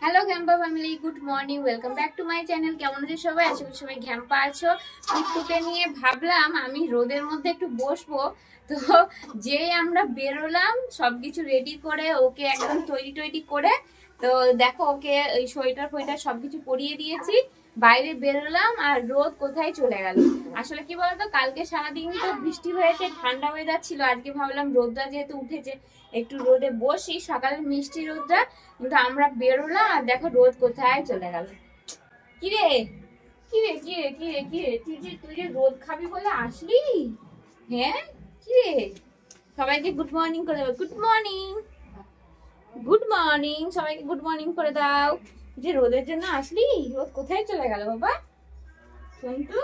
Hello ঘ্যাম্পা family, good morning, welcome back to my channel. কেমন আছো সবাই? আশা করি সবাই ঘ্যাম্পা আছো। কুট্টুকে নিয়ে ভাবলাম আমি রোদের মধ্যে একটু বসবো, তো যেই আমরা বেরোলাম সবকিছু রেডি করে ওকে একদম তৈরি করে, তো দেখো ওকে ওই সোয়েটার ফোয়েটার সবকিছু পরিয়ে দিয়েছি, বাইরে বেরোলাম আর রোদ কোথায় চলে গেল। আসলে কি বলতো, কালকে সারাদিন তো বৃষ্টি হয়েছে, ঠান্ডা ওয়েদার ছিল, আজকে ভাবলাম রোদটা যেহেতু উঠেছে একটু রোদে বসি, সকালের মিষ্টি রোদটা, কিন্তু আমরা বেরোলাম আর দেখো রোদ কোথায় চলে গেল। কিরে কিরে কিরে কিরে কিরে তুই যে রোদ খাবি বলে আসলি? হ্যাঁ কিরে, সবাইকে গুড মর্নিং করে দাও। গুড মর্নিং, গুড মর্নিং, সবাইকে গুড মর্নিং করে দাও। যে রোদের জন্য আসলি, রোদ কোথায় চলে গেল বাবা সন্তু?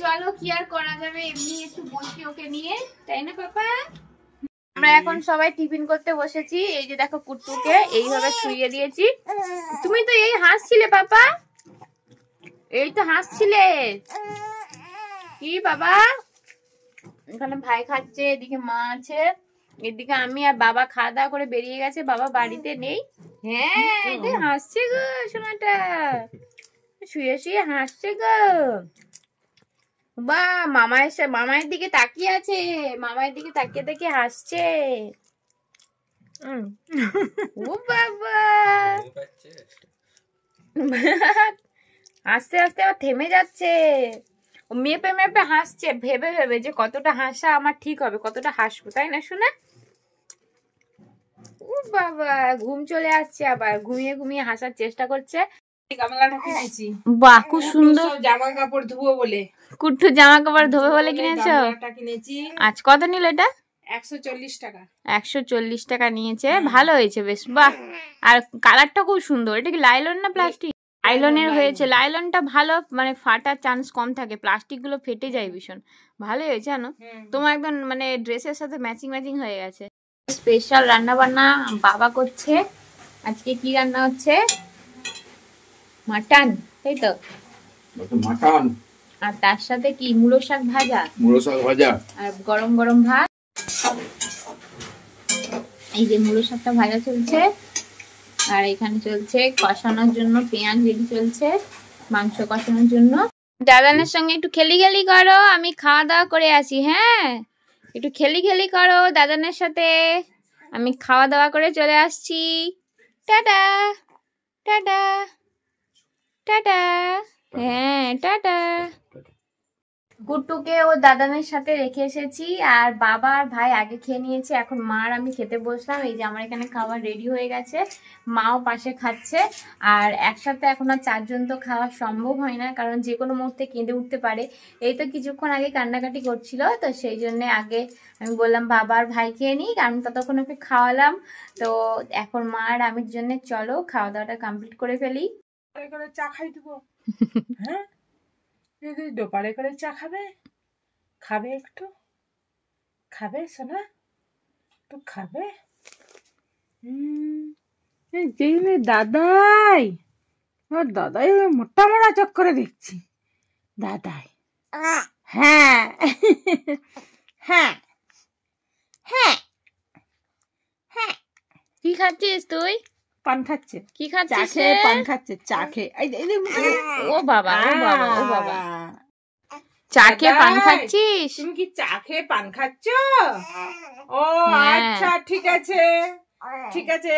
চলো কি আর করা যাবে, এমনি একটু বসি ওকে নিয়ে, তাই না পাপা? আমরা এখন সবাই টিফিন করতে বসেছি। এই যে দেখো কুট্টুকে এইভাবে শুইয়ে দিয়েছি। তুমি তো এই হাসছিলে পাপা, এই তো হাসছিলে কি বাবা? এখানে ভাই খাচ্ছে, এদিকে মা আছে, এদিকে আমি আর বাবা খাওয়া দাওয়া করে বেরিয়ে গেছে, বাবা বাড়িতে নেই। হ্যাঁ এই যে হাসছে গো সোনাটা, শুয়ে শুয়ে হাসছে গো। বা মামা এসে মামায়ের দিকে তাকিয়ে আছে, মামায়ের দিকে তাকিয়ে তাকিয়ে হাসছে। ও বাবা, আস্তে আস্তে আবার থেমে যাচ্ছে, ও মেপে মেপে হাসছে, ভেবে ভেবে যে কতটা হাসা আমার ঠিক হবে, কতটা হাসবো, তাই না শোনা? ও বাবা, ঘুম চলে আসছে, আবার ঘুমিয়ে ঘুমিয়ে হাসার চেষ্টা করছে। গামলাটা কিনেছি, বাহ খুব সুন্দর। জামা কাপড় ধুবো বলে, কুট্টু জামা কাপড় ধোবে বলে কিনেছো? কিনেছি। আজ কত নিল এটা? 140 টাকা। 140 টাকা নিয়েছে, ভালো হয়েছে বেশ। বাহ, আর কালারটা খুব সুন্দর। এটা কি লাইলন না প্লাস্টিক? লাইলনের হয়েছে, লাইলনটা ভালো, মানে ফাটার চান্স কম থাকে, প্লাস্টিক গুলো ফেটে যায় ভীষণ। ভালোই হয়েছে জানো, তোমার একদম মানে ড্রেসের সাথে ম্যাচিং ম্যাচিং হয়ে গেছে। স্পেশাল রান্না বান্না বাবা করছে। আজকে কি রান্না হচ্ছে? মাটন, তাই তো? মাটন, আর তার সাথে কি মূলো শাক ভাজা, আর গরম গরম ভাত। এই যে মূলো শাকটা ভাজা চলছে, আর এখানে চলছে কষানোর জন্য পেঁয়াজ রেডি চলছে, মাংস কষানোর জন্য। দাদানের সঙ্গে একটু খেলি খেলি করো, আমি খাওয়া দাওয়া করে আসি। হ্যাঁ একটু খেলি খেলি করো দাদানের সাথে, আমি খাওয়া দাওয়া করে চলে আসছি। Tata tata tata. হ্যাঁ টাটা। গুট্টুকে ও দাদানের সাথে রেখে এসেছি, আর বাবা আর ভাই আগে খেয়ে নিয়েছে, এখন মা আর আমি খেতে বসলাম। এই যে আমার এখানে খাবার রেডি হয়ে গেছে, মাও পাশে খাচ্ছে। আর একসাথে এখন আর 4 জন তো খাওয়া সম্ভব হয় না, কারণ যে কোনো মুহূর্তে কেঁদে উঠতে পারে। এই তো কিছুক্ষণ আগে কান্নাকাটি করছিল, তো সেই জন্য আগে আমি বললাম বাবা আর ভাই খেয়ে নিই, কারণ ততক্ষণ ওকে খাওয়ালাম। তো এখন মা আর আমির জন্য চলো খাওয়া দাওয়াটা কমপ্লিট করে ফেলি। চা খাই দেবো। হ্যাঁ দোপারে করে চা খাবে, খাবে একটু, খাবে সোনা, একটু খাবে। দাদাই, ওর দাদাই মোটা মোটা চোখ করে দেখছি, দাদাই। হ্যাঁ হ্যাঁ হ্যাঁ হ্যাঁ। কি খাচ্ছিস তুই? পান খাচ্ছে। কি খাচ্ছিস? পান খাচ্ছে, চা খেয়ে। ও বাবা ও বাবা ও বাবা, চা খেয়ে পান খাচ্ছিস? তুমি কি চা খেয়ে পান খাচ্ছ? ও আচ্ছা, ঠিক আছে ঠিক আছে।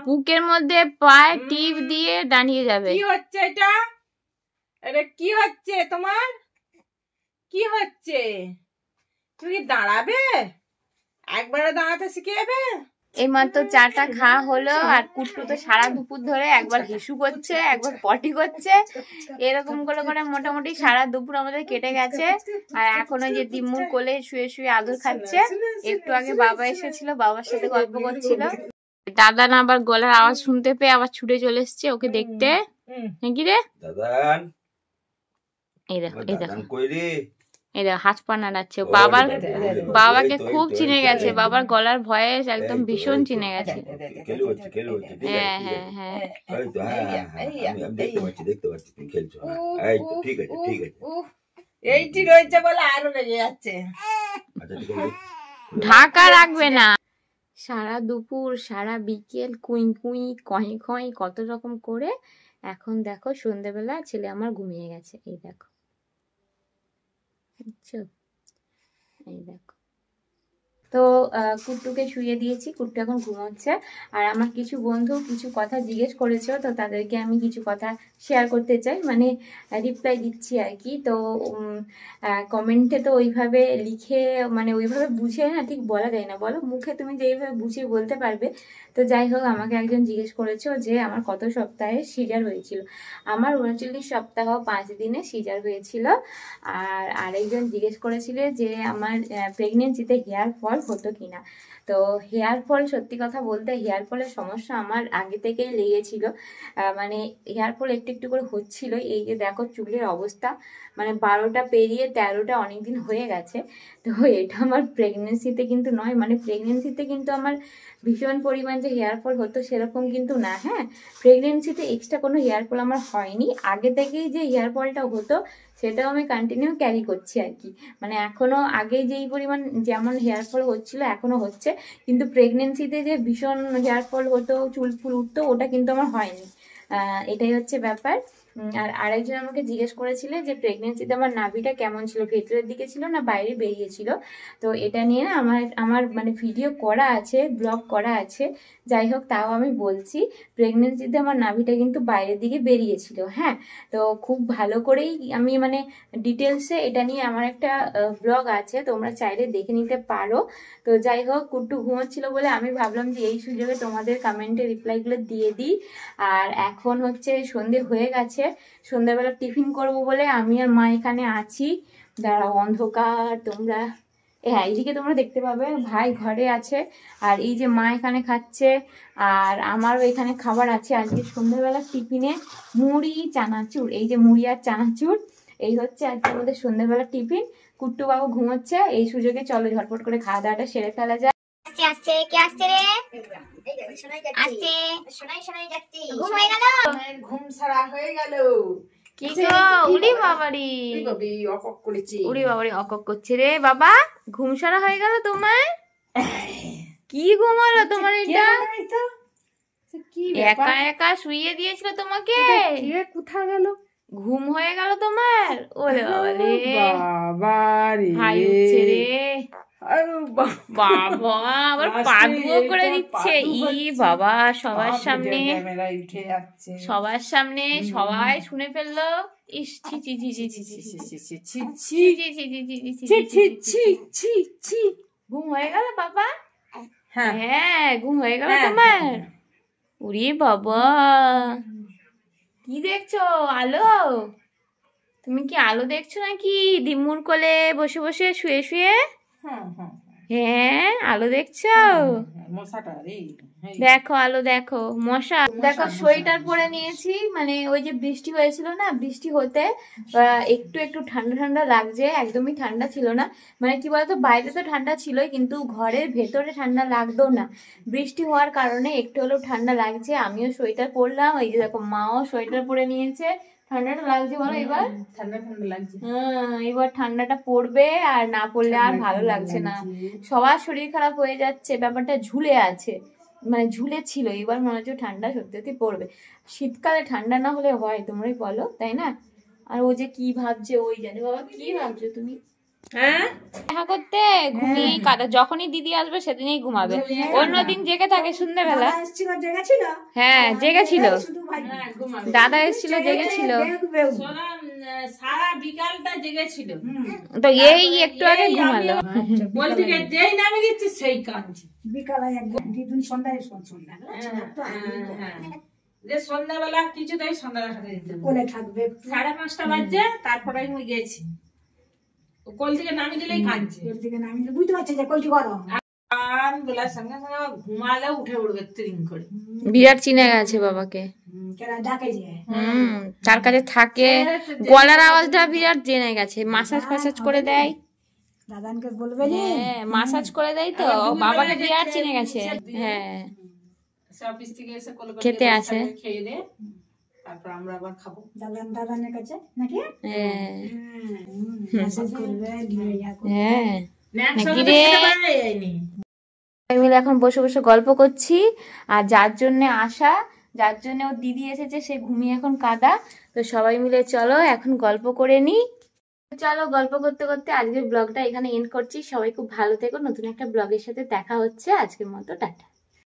বুকের মধ্যে পায়ে টিপ দিয়ে দাঁড়িয়ে যাবে। কি হচ্ছে এটা? এটা কি হচ্ছে তোমার? কি হচ্ছে? তুমি দাঁড়াবে? একবারে দাঁড়াতে শিখে যাবে। এইমাত্র চাটা খাওয়া হলো, আর কুট্টু তো সারা দুপুর ধরে একবার হিসু করছে, একবার পটি করছে, এরকম করে করে মোটামুটি সারা দুপুর আমাদের কেটে গেছে। আর এখন ওই যে দিম্মুর কোলে শুয়ে শুয়ে আদর খাচ্ছে। একটু আগে বাবা এসেছিল, বাবার সাথে গল্প করছিল। দাদা না আবার গলার আওয়াজ শুনতে পেয়ে আবার ছুটে চলে এসছে ওকে দেখতে। কি রে দাদান, এই দেখো এই দেখো, এই দেখো হাত পা নাড়াচ্ছে। বাবাকে খুব চিনে গেছে, বাবার গলার ভয়েস একদম ভীষণ চিনে গেছে। হ্যাঁ হ্যাঁ হ্যাঁ, এইটি রয়েছে বলে আরো লেগে যাচ্ছে। ঢাকা রাখবে না। সারা দুপুর সারা বিকেল কুই কুই কই কই কত রকম করে এখন দেখো সন্ধ্যেবেলা ছেলে আমার ঘুমিয়ে গেছে। এই দেখো, বুঝছো? এই দেখো, তো কুট্টুকে শুয়ে দিয়েছি, কুট্টু এখন ঘুমোচ্ছে। আর আমার কিছু বন্ধু কিছু কথা জিজ্ঞেস করেছে, তো তাদেরকে আমি কিছু কথা শেয়ার করতে চাই, মানে রিপ্লাই দিচ্ছি আর কি। তো কমেন্টে তো ওইভাবে লিখে মানে ওইভাবে বুঝিয়ে না ঠিক বলা যায় না, বলো মুখে তুমি যেইভাবে বুঝিয়ে বলতে পারবে। তো যাই হোক, আমাকে একজন জিজ্ঞেস করেছো যে আমার কত সপ্তাহে সিজার হয়েছিল। আমার 39 সপ্তাহ 5 দিনে সিজার হয়েছিল। আর আরেকজন জিজ্ঞেস করেছিল যে আমার প্রেগনেন্সিতে হেয়ার ফল হতো কিনা। তো হেয়ার ফল, সত্যি কথা বলতে হেয়ার ফলের সমস্যা আমার আগে থেকেই লেগেছিল। মানে হেয়ার ফল একটু একটু করে হচ্ছিল। এই যে দেখো চুলের অবস্থা, মানে 12টা পেরিয়ে 13টা অনেকদিন হয়ে গেছে। তো এটা আমার প্রেগনেন্সিতে কিন্তু নয়, মানে প্রেগনেন্সিতে কিন্তু আমার ভীষণ পরিমাণ যে হেয়ার ফল হতো সেরকম কিন্তু না। হ্যাঁ, প্রেগনেন্সিতে এক্সট্রা কোনো হেয়ার ফল আমার হয়নি। আগে থেকেই যে হেয়ার ফলটা হতো সেটাও আমি কন্টিনিউ ক্যারি করছি আর কি। মানে এখনো আগে যেই পরিমাণ যেমন হেয়ার ফল হচ্ছিল এখনো হচ্ছে, কিন্তু প্রেগনেন্সিতে যে ভীষণ হেয়ার ফল হতো, চুল ফুল উঠতো, ওটা কিন্তু আমার হয়নি। এটাই হচ্ছে ব্যাপার। আর আরেকজন আমাকে জিজ্ঞেস করেছিলে যে প্রেগনেন্সিতে আমার নাভিটা কেমন ছিল, ভেতরের দিকে ছিল না বাইরে বেরিয়েছিল। তো এটা নিয়ে না আমার মানে ভিডিও করা আছে, ব্লগ করা আছে। যাই হোক, তাও আমি বলছি, প্রেগনেন্সিতে আমার নাভিটা কিন্তু বাইরের দিকে বেরিয়েছিল। হ্যাঁ, তো খুব ভালো করেই আমি মানে ডিটেলসে এটা নিয়ে আমার একটা ব্লগ আছে, তোমরা চাইলে দেখে নিতে পারো। তো যাই হোক, কুট্টু ঘুমোচ্ছিল বলে আমি ভাবলাম যে এই সুযোগে তোমাদের কমেন্টে রিপ্লাইগুলো দিয়ে দিই। আর এখন হচ্ছে সন্ধে হয়ে গেছে, সন্ধ্যাবেলা টিফিন করব বলে আমি আর মা এখানে আছি। দাঁড়াও, অন্ধকার তোমরা, হ্যাঁ এইদিকে তোমরা দেখতে পাবে ভাই ঘরে আছে, আর এই যে মা এখানে খাচ্ছে, আর আমারও এখানে খাবার আছে। আজকে সন্ধ্যাবেলা টিফিনে মুড়ি চানাচুর, এই যে মুড়ি আর চানাচুর, এই হচ্ছে আজকে আমাদের সন্ধ্যাবেলা টিফিন। কুট্টু বাবু ঘুমোচ্ছে, এই সুযোগে চলো ঝটপট করে খাওয়া দাওয়াটা সেরে ফেলা যায়। আসছে কে আসছে রে? আসছে, ঘুম হয়ে গেল, ঘুম সারা হয়ে গেল। কি গো? উড়ি বাবারি, অকক করেছি। উড়ি বাবারি অকক করছে রে বাবা। ঘুম সারা হয়ে গেল তোমার? কি ঘুম হলো তোমার এটা? একা একা শুইয়ে দিয়েছিল তোমাকে? কোথা গেল? ঘুম হয়ে গেল তোমার? ওরে বাবা রে, বাবা রে, হাই উঠছে রে বাবা, আবার পাগুও করে দিচ্ছে। ই বাবা, সবার সামনে, সবার সামনে সবাই শুনে ফেললো। ইস, ছি ছি ছি ছি ছি ছি ছি ছি ছি ছি ছি ছি ছি। ঘুম হয়ে গেল বাবা? হ্যাঁ, ঘুম হয়ে গেল তোমার? উরি বাবা, কি দেখছো? আলো? তুমি কি আলো দেখছো নাকি দিম্মুর কোলে বসে বসে শুয়ে শুয়ে? হ্যাঁ, আলো দেখছো? দেখো আলো, দেখো মশা। দেখো সোয়েটার পরে নিয়েছি, মানে ওই যে বৃষ্টি হয়েছিল না, বৃষ্টি হতে একটু একটু ঠান্ডা ঠান্ডা লাগছে, একদমই ঠান্ডা ছিল না। মানে কি বলতো, বাইরে তো ঠান্ডা ছিলই, কিন্তু ঘরের ভেতরে ঠান্ডা লাগতো না। বৃষ্টি হওয়ার কারণে একটু হলেও ঠান্ডা লাগছে। আমিও সোয়েটার পরলাম, এই যে দেখো মাও সোয়েটার পরে নিয়েছে। ঠান্ডাটা লাগছে বলো এবার? ঠান্ডা ঠান্ডা লাগছে। হ্যাঁ, এবার ঠান্ডাটা পড়বে, আর না পড়লে আর ভালো লাগছে না। সবার শরীর খারাপ হয়ে যাচ্ছে, ব্যাপারটা ঝুলে আছে, মানে ঝুলে ছিল। এবার মনে হচ্ছে ঠান্ডা সত্যি সত্যি পড়বে। শীতকালে ঠান্ডা না হলে হয়, তোমরাই বলো, তাই না? আর ও যে কি ভাবছে ওই জানে। বাবা কি ভাবছো তুমি? হ্যাঁ, দেখা করতে ঘুমিয়েই কাটা, যখনই দিদি আসবে সেদিনই ঘুমাবে। অন্যদিন জেগে থাকে সন্ধ্যেবেলা। হ্যাঁ, জেগেছিল, দাদা এসেছিল, জেগেছিল, সারা বিকালটা জেগেছিল। তো এই একটু আগে ঘুমালো। বলদিকে যেই নামে গেছে সেই কাঁদছে। বিকালে দিদুন সন্ধ্যায় সন্ধ্যা যে সন্ধ্যাবেলা কিছুতেই সন্ধ্যা দেখা দিতে কোলে থাকবে 5:30 বাজছে, তারপরে আমি গেছি। ও কোল থেকে নামিয়ে দিলেই কাঁদছে। কোল থেকে নামিয়ে বুঝতে পারছে যে কোলটি গরম। কান বলার সঙ্গে সঙ্গে ঘুমালে উঠে উঠবে তিন করে। বিরাট চিনে গেছে বাবাকে। কেরা ডাকে যে তার কাছে থাকে, গলার আওয়াজটা বিরাট জেনে গেছে, মাসাজ ফাসাজ করে দেয়। দাদানকে বলবে যে হ্যাঁ, মাসাজ করে দেয় তো, আবার দুপুরবেলা বাবাকে যে বিরাট খেয়ে চিনে গেছে। দিয়ে- হ্যাঁ, সে অফিস থেকে এসে কলকাতা খেতে আসে। খেয়ে দে, তারপর আমরা আবার খাবো। দাদানের কাছে নাকি হ্যাঁ, মেসেজ করবে দিয়ে ইয়া করবে। হ্যাঁ। স্ন্যাক্স নাকি হলে তো রে? খেতে পারা যায়নি। সবাই মিলে এখন বসে বসে গল্প করছি। আর যার জন্য আসা, যার জন্য ওর দিদি এসেছে, সে ঘুমিয়ে এখন কাদা। তো সবাই মিলে চলো এখন গল্প করে নি। চলো গল্প করতে করতে আজকের ব্লগটা এখানে এন্ড করছি। সবাই খুব ভালো থেকো, নতুন একটা ব্লগের সাথে দেখা হচ্ছে। আজকের মতো টাটা।